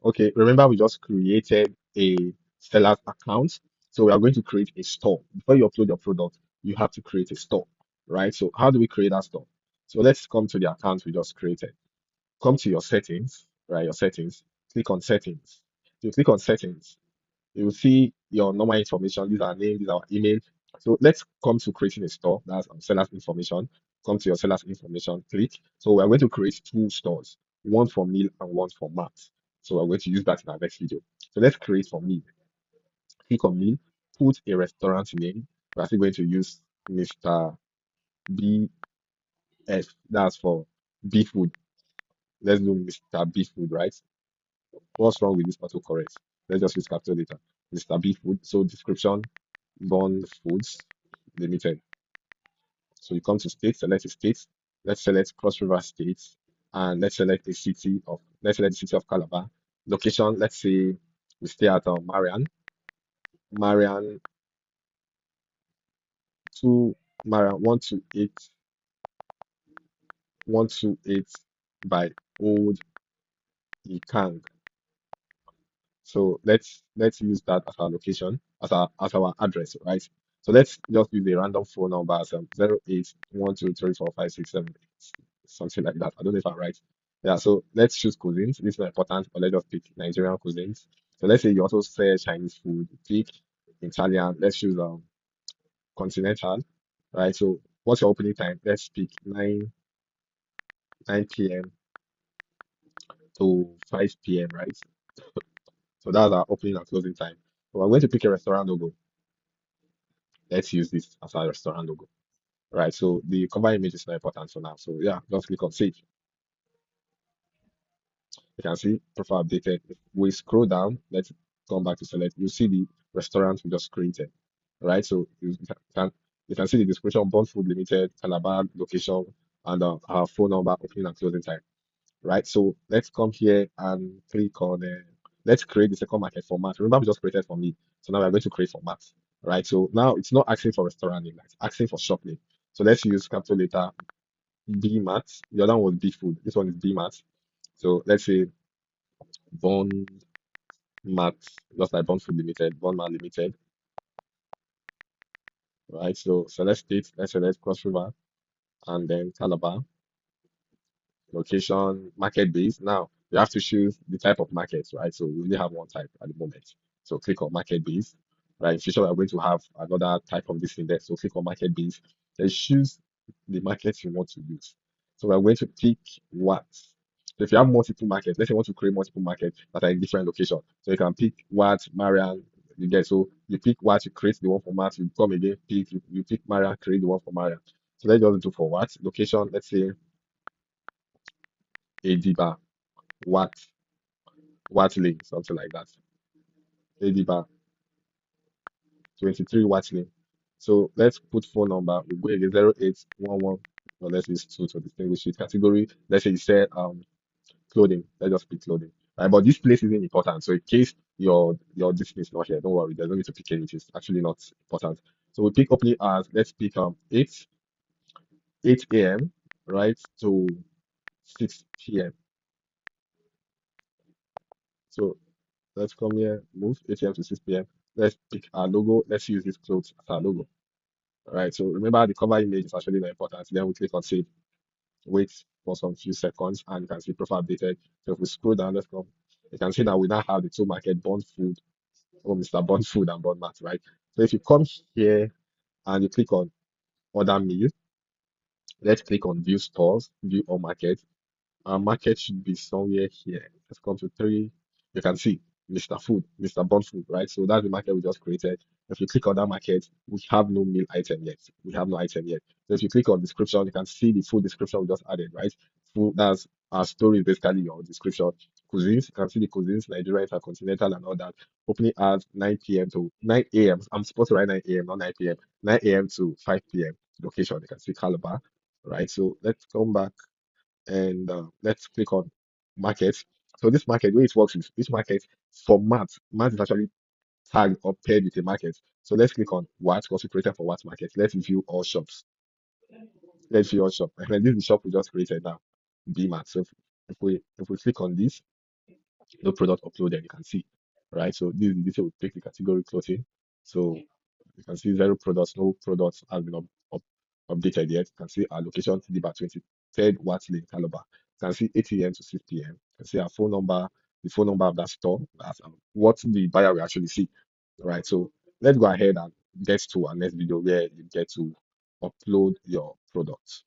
Okay, remember we just created a seller's account. So we are going to create a store. Before you upload your product, you have to create a store, right? So how do we create that store? So let's come to the account we just created. Come to your settings, right? Your settings. Click on settings. You click on settings. You will see your normal information. These are name, these are our email. So let's come to creating a store. That's seller's information. Come to your seller's information, click. So we're going to create two stores, one for meal and one for Mart. So we're going to use that in our next video. So let's create for meal. Click on meal, put a restaurant name. We're actually going to use Mr. BF. That's for B food. Let's do Mr. B food, right? What's wrong with this autocorrect? Let's just use capital letter. Mr. B food. So description, Bond Foods Limited. So you come to state, select a state. Let's select Cross River State, and let's select the city of Calabar. Location, let's say we stay at Marian 2, Marian 128 by Old Ikang. So let's use that as our location, as our address, right? So let's just use a random phone number as 0812345678, something like that. I don't know if I'm right. Yeah, so let's choose cuisines. This is not important, but let's just pick Nigerian cuisines. So let's say you also say Chinese food, pick Italian. Let's choose continental, right? So what's your opening time? Let's pick 9 p.m. to 5 p.m., right? So that's our opening and closing time. So I'm going to pick a restaurant logo. Let's use this as our restaurant logo, right? So the cover image is not important for now. So yeah, just click on save. You can see profile updated. If we scroll down, let's come back to select. You see the restaurant we just created, right? So you can see the description: Bond Food Limited, Calabar location, and our phone number, opening and closing time, right? So let's come here and click on let's create the second market format. Remember, we just created for me. So now we're going to create format, right? So now it's not asking for restaurant name, it's asking for shop name. So let's use capital letter B Mart. The other one was B Food. This one is B Mart. So let's say Bond Mart, just like Bond Food Limited, Bond Mart Limited, right? So select state, let's select Cross River and then Calabar. Location, market base. Now you have to choose the type of market, right? So we only have one type at the moment. So click on market base, right? In future, we're going to have another type of this index. So click on market base. Then choose the market you want to use. So we're going to pick what. So if you have multiple markets, let's say you want to create multiple markets that are in different locations. So you can pick what, Marian, you get. So you pick what, you create the one for Mart, you come again, you pick Marian, create the one for Marian. So let's just do for what location. Let's say Ediba. What Watley, something like that. Ediba 23 Watley. So let's put phone number. We go again 0811. Or let's use two to distinguish it. Category. Let's say you said clothing. Let's just pick clothing. Right, but this place isn't important. So in case your this is not here, don't worry. There's no need to pick it. It's actually not important. So we pick opening hours. Let's pick 8 a.m. right to 6 p.m. So let's come here, move 8 a.m. to 6 p.m. Let's pick our logo. Let's use this clothes as our logo. All right. So remember the cover image is actually very important. Then we click on save, wait for some few seconds, and you can see profile updated. So if we scroll down, let's come. You can see that we now have the two market Bond Food, or Mr. Bond Food and Bond Mart, right? So if you come here and you click on order meal, let's click on view stores, view all market. Our market should be somewhere here. Let's come to three. You can see Mr. Food, Mr. Bond Food, right? So that's the market we just created. If you click on that market, we have no meal item yet. We have no item yet. So if you click on description, you can see the full description we just added, right? Full, that's our story, basically your description. Cuisines, you can see the cuisines, Nigeria, intercontinental, and all that. Opening at 9 p.m. to 9 a.m. I'm supposed to write 9 a.m., not 9 p.m. 9 a.m. to 5 p.m. Location, you can see Calabar, right? So let's come back and let's click on market. So this market, the way it works is this market for Mart is actually tagged or paired with a market. So let's click on what was created for what market. Let's view all shops. Let's view all shop. And then this is the shop we just created now, Bmart. So if we click on this, no product uploaded, you can see, right? So this is the detail we pick the category clothing. So you can see zero products, no products has been updated yet. You can see our location, Diba 23rd Watts Lane, Calabar. You can see 8 a.m. to 6 p.m. You can see our phone number, the phone number of that store, that's what the buyer will actually see, right? So let's go ahead and get to our next video where you get to upload your product.